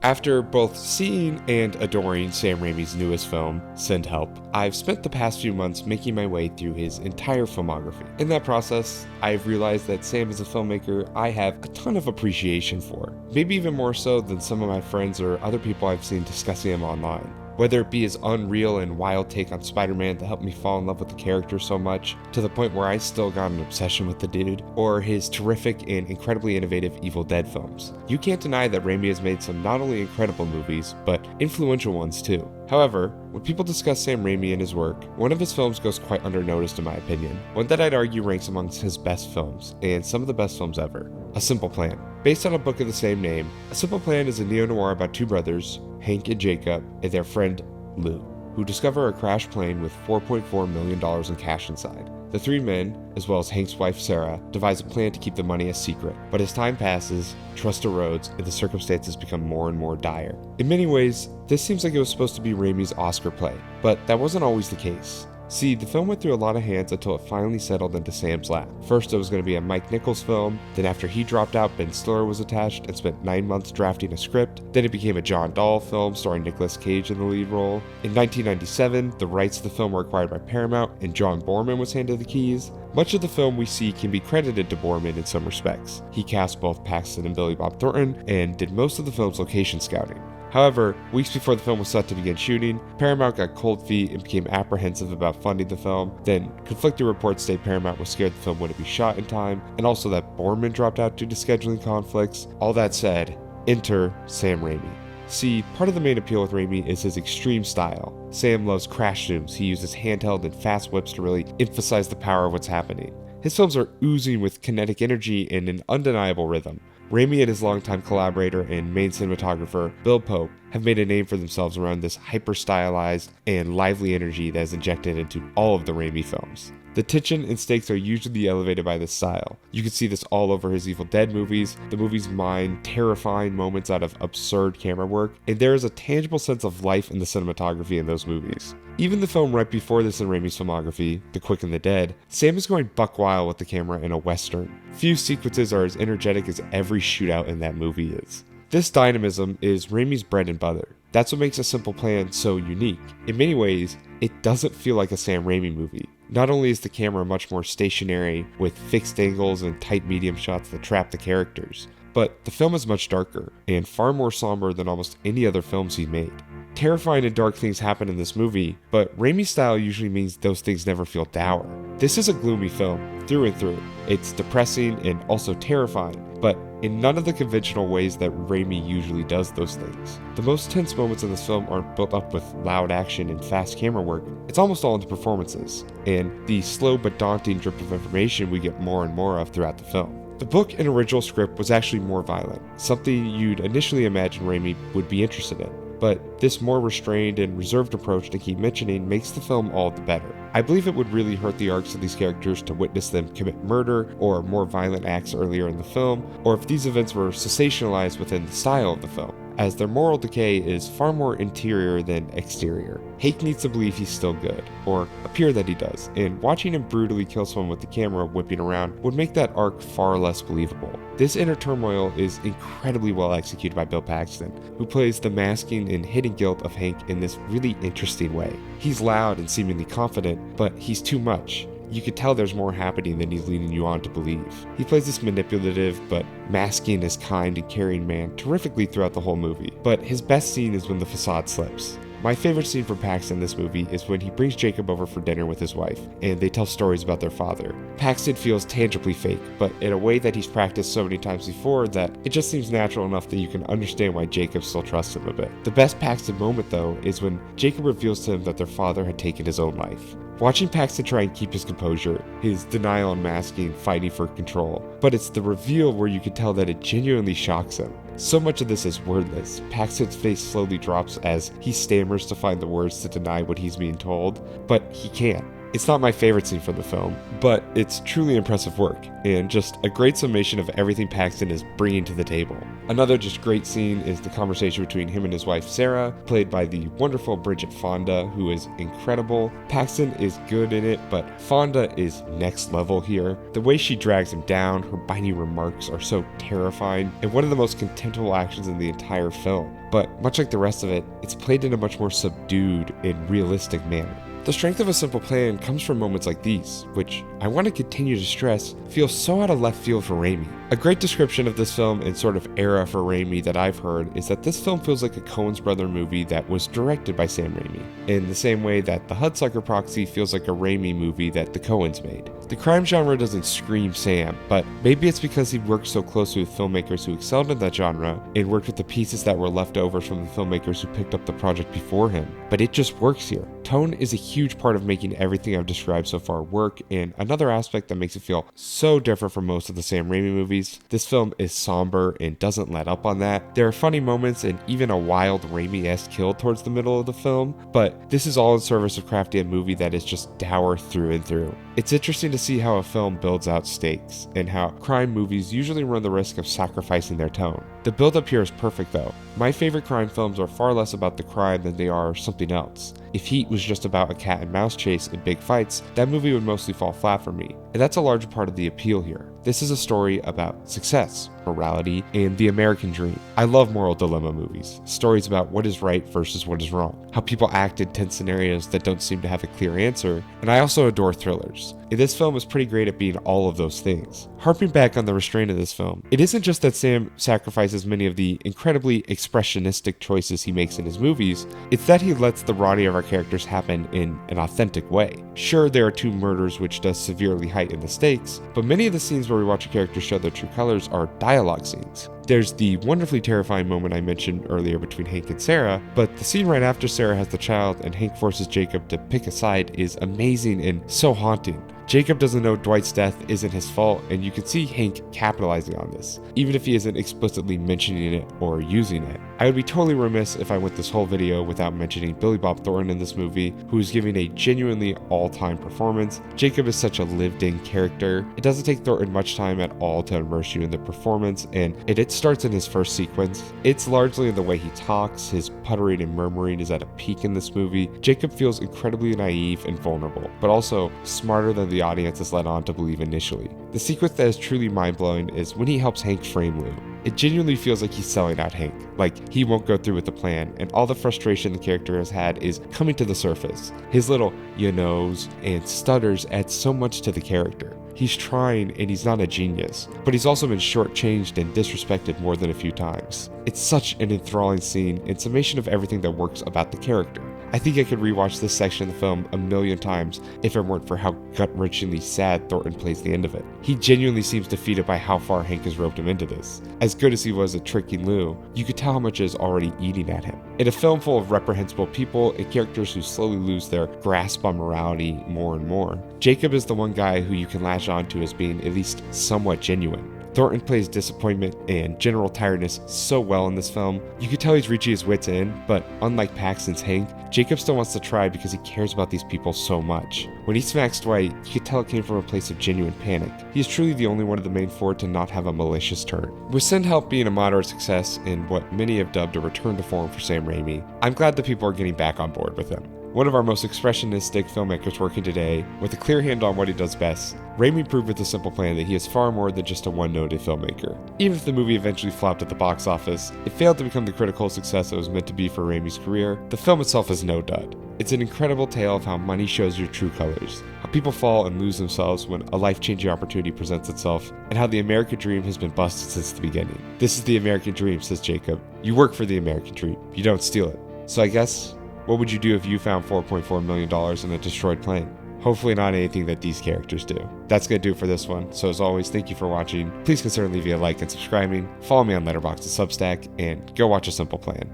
After both seeing and adoring Sam Raimi's newest film, Send Help, I've spent the past few months making my way through his entire filmography. In that process, I've realized that Sam is a filmmaker I have a ton of appreciation for, maybe even more so than some of my friends or other people I've seen discussing him online. Whether it be his unreal and wild take on Spider-Man that helped me fall in love with the character so much, to the point where I still got an obsession with the dude, or his terrific and incredibly innovative Evil Dead films. You can't deny that Raimi has made some not only incredible movies, but influential ones too. However, when people discuss Sam Raimi and his work, one of his films goes quite undernoticed in my opinion, one that I'd argue ranks amongst his best films, and some of the best films ever. A Simple Plan. Based on a book of the same name, A Simple Plan is a neo-noir about two brothers, Hank and Jacob, and their friend Lou, who discover a crashed plane with $4.4 million in cash inside. The three men, as well as Hank's wife Sarah, devise a plan to keep the money a secret, but as time passes, trust erodes and the circumstances become more and more dire. In many ways, this seems like it was supposed to be Raimi's Oscar play, but that wasn't always the case. See, the film went through a lot of hands until it finally settled into Sam's lap. First, it was going to be a Mike Nichols film, then after he dropped out, Ben Stiller was attached and spent 9 months drafting a script, then it became a John Dahl film starring Nicolas Cage in the lead role. In 1997, the rights to the film were acquired by Paramount and John Boorman was handed the keys. Much of the film we see can be credited to Boorman in some respects. He cast both Paxton and Billy Bob Thornton and did most of the film's location scouting. However, weeks before the film was set to begin shooting, Paramount got cold feet and became apprehensive about funding the film. Then, conflicting reports state Paramount was scared the film wouldn't be shot in time, and also that Boorman dropped out due to scheduling conflicts. All that said, enter Sam Raimi. See, part of the main appeal with Raimi is his extreme style. Sam loves crash zooms. He uses handheld and fast whips to really emphasize the power of what's happening. His films are oozing with kinetic energy and an undeniable rhythm. Raimi and his longtime collaborator and main cinematographer, Bill Pope, have made a name for themselves around this hyper-stylized and lively energy that is injected into all of the Raimi films. The tension and stakes are usually elevated by this style. You can see this all over his Evil Dead movies. The movies mine terrifying moments out of absurd camera work, and there is a tangible sense of life in the cinematography in those movies. Even the film right before this in Raimi's filmography, The Quick and the Dead, Sam is going buck wild with the camera in a western. Few sequences are as energetic as every shootout in that movie is. This dynamism is Raimi's bread and butter. That's what makes A Simple Plan so unique. In many ways, it doesn't feel like a Sam Raimi movie. Not only is the camera much more stationary, with fixed angles and tight medium shots that trap the characters, but the film is much darker, and far more somber than almost any other films he's made. Terrifying and dark things happen in this movie, but Raimi's style usually means those things never feel dour. This is a gloomy film, through and through. It's depressing and also terrifying, but in none of the conventional ways that Raimi usually does those things. The most tense moments in this film aren't built up with loud action and fast camera work, it's almost all into performances, and the slow but daunting drip of information we get more and more of throughout the film. The book and original script was actually more violent, something you'd initially imagine Raimi would be interested in. But this more restrained and reserved approach to keep mentioning makes the film all the better. I believe it would really hurt the arcs of these characters to witness them commit murder or more violent acts earlier in the film, or if these events were sensationalized within the style of the film, as their moral decay is far more interior than exterior. Hank needs to believe he's still good, or appear that he does, and watching him brutally kill someone with the camera whipping around would make that arc far less believable. This inner turmoil is incredibly well executed by Bill Paxton, who plays the masking and hidden guilt of Hank in this really interesting way. He's loud and seemingly confident, but he's too much. You could tell there's more happening than he's leading you on to believe. He plays this manipulative but masking as kind and caring man terrifically throughout the whole movie, but his best scene is when the facade slips. My favorite scene from Paxton in this movie is when he brings Jacob over for dinner with his wife, and they tell stories about their father. Paxton feels tangibly fake, but in a way that he's practiced so many times before that it just seems natural enough that you can understand why Jacob still trusts him a bit. The best Paxton moment, though, is when Jacob reveals to him that their father had taken his own life. Watching Paxton try and keep his composure, his denial and masking, fighting for control, but it's the reveal where you can tell that it genuinely shocks him. So much of this is wordless. Paxton's face slowly drops as he stammers to find the words to deny what he's being told, but he can't. It's not my favorite scene from the film, but it's truly impressive work, and just a great summation of everything Paxton is bringing to the table. Another just great scene is the conversation between him and his wife Sarah, played by the wonderful Bridget Fonda, who is incredible. Paxton is good in it, but Fonda is next level here. The way she drags him down, her biting remarks are so terrifying, and one of the most contemptible actions in the entire film. But much like the rest of it, it's played in a much more subdued and realistic manner. The strength of A Simple Plan comes from moments like these, which I want to continue to stress feel so out of left field for Raimi. A great description of this film and sort of era for Raimi that I've heard is that this film feels like a Coen's brother movie that was directed by Sam Raimi, in the same way that The Hudsucker Proxy feels like a Raimi movie that the Coens made. The crime genre doesn't scream Sam, but maybe it's because he worked so closely with filmmakers who excelled in that genre and worked with the pieces that were left over from the filmmakers who picked up the project before him. But it just works here. Tone is a huge part of making everything I've described so far work, and another aspect that makes it feel so different from most of the Sam Raimi movies. This film is somber and doesn't let up on that. There are funny moments and even a wild Raimi-esque kill towards the middle of the film, but this is all in service of crafting a movie that is just dour through and through. It's interesting to see how a film builds out stakes, and how crime movies usually run the risk of sacrificing their tone. The build-up here is perfect though. My favorite crime films are far less about the crime than they are something else. If Heat was just about a cat and mouse chase and big fights, that movie would mostly fall flat for me, and that's a large part of the appeal here. This is a story about success, morality, and the American dream. I love moral dilemma movies, stories about what is right versus what is wrong, how people act in tense scenarios that don't seem to have a clear answer, and I also adore thrillers. And this film is pretty great at being all of those things. Harping back on the restraint of this film, it isn't just that Sam sacrifices many of the incredibly expressionistic choices he makes in his movies, it's that he lets the rotting of our characters happen in an authentic way. Sure, there are two murders which does severely heighten the stakes, but many of the scenes where we watch a character show their true colors are dialogue scenes. There's the wonderfully terrifying moment I mentioned earlier between Hank and Sarah, but the scene right after Sarah has the child and Hank forces Jacob to pick a side is amazing and so haunting. Jacob doesn't know Dwight's death isn't his fault, and you can see Hank capitalizing on this, even if he isn't explicitly mentioning it or using it. I would be totally remiss if I went this whole video without mentioning Billy Bob Thornton in this movie, who is giving a genuinely all-time performance. Jacob is such a lived-in character. It doesn't take Thornton much time at all to immerse you in the performance, and it starts in his first sequence. It's largely in the way he talks. His puttering and murmuring is at a peak in this movie. Jacob feels incredibly naive and vulnerable, but also smarter than the audience is led on to believe initially. The sequence that is truly mind-blowing is when he helps Hank frame Lou. It genuinely feels like he's selling out Hank, like he won't go through with the plan, and all the frustration the character has had is coming to the surface. His little you knows and stutters add so much to the character. He's trying and he's not a genius, but he's also been shortchanged and disrespected more than a few times. It's such an enthralling scene and summation of everything that works about the character. I think I could rewatch this section of the film a million times if it weren't for how gut-wrenchingly sad Thornton plays the end of it. He genuinely seems defeated by how far Hank has roped him into this. As good as he was at tricking Lou, you could tell how much is already eating at him. In a film full of reprehensible people and characters who slowly lose their grasp on morality more and more, Jacob is the one guy who you can latch onto as being at least somewhat genuine. Thornton plays disappointment and general tiredness so well in this film. You could tell he's reaching his wits end, but unlike Paxton's Hank, Jacob still wants to try because he cares about these people so much. When he smacks Dwight, you could tell it came from a place of genuine panic. He is truly the only one of the main four to not have a malicious turn. With Send Help being a moderate success and what many have dubbed a return to form for Sam Raimi, I'm glad that people are getting back on board with him. One of our most expressionistic filmmakers working today, with a clear hand on what he does best, Raimi proved with A Simple Plan that he is far more than just a one-noted filmmaker. Even if the movie eventually flopped at the box office, it failed to become the critical success it was meant to be for Raimi's career. The film itself is no dud. It's an incredible tale of how money shows your true colors, how people fall and lose themselves when a life-changing opportunity presents itself, and how the American dream has been busted since the beginning. This is the American dream, says Jacob. You work for the American dream. You don't steal it. So I guess, what would you do if you found $4.4 million in a destroyed plane? Hopefully not anything that these characters do. That's going to do it for this one. So as always, thank you for watching. Please consider leaving a like and subscribing. Follow me on Letterboxd and Substack, and go watch A Simple Plan.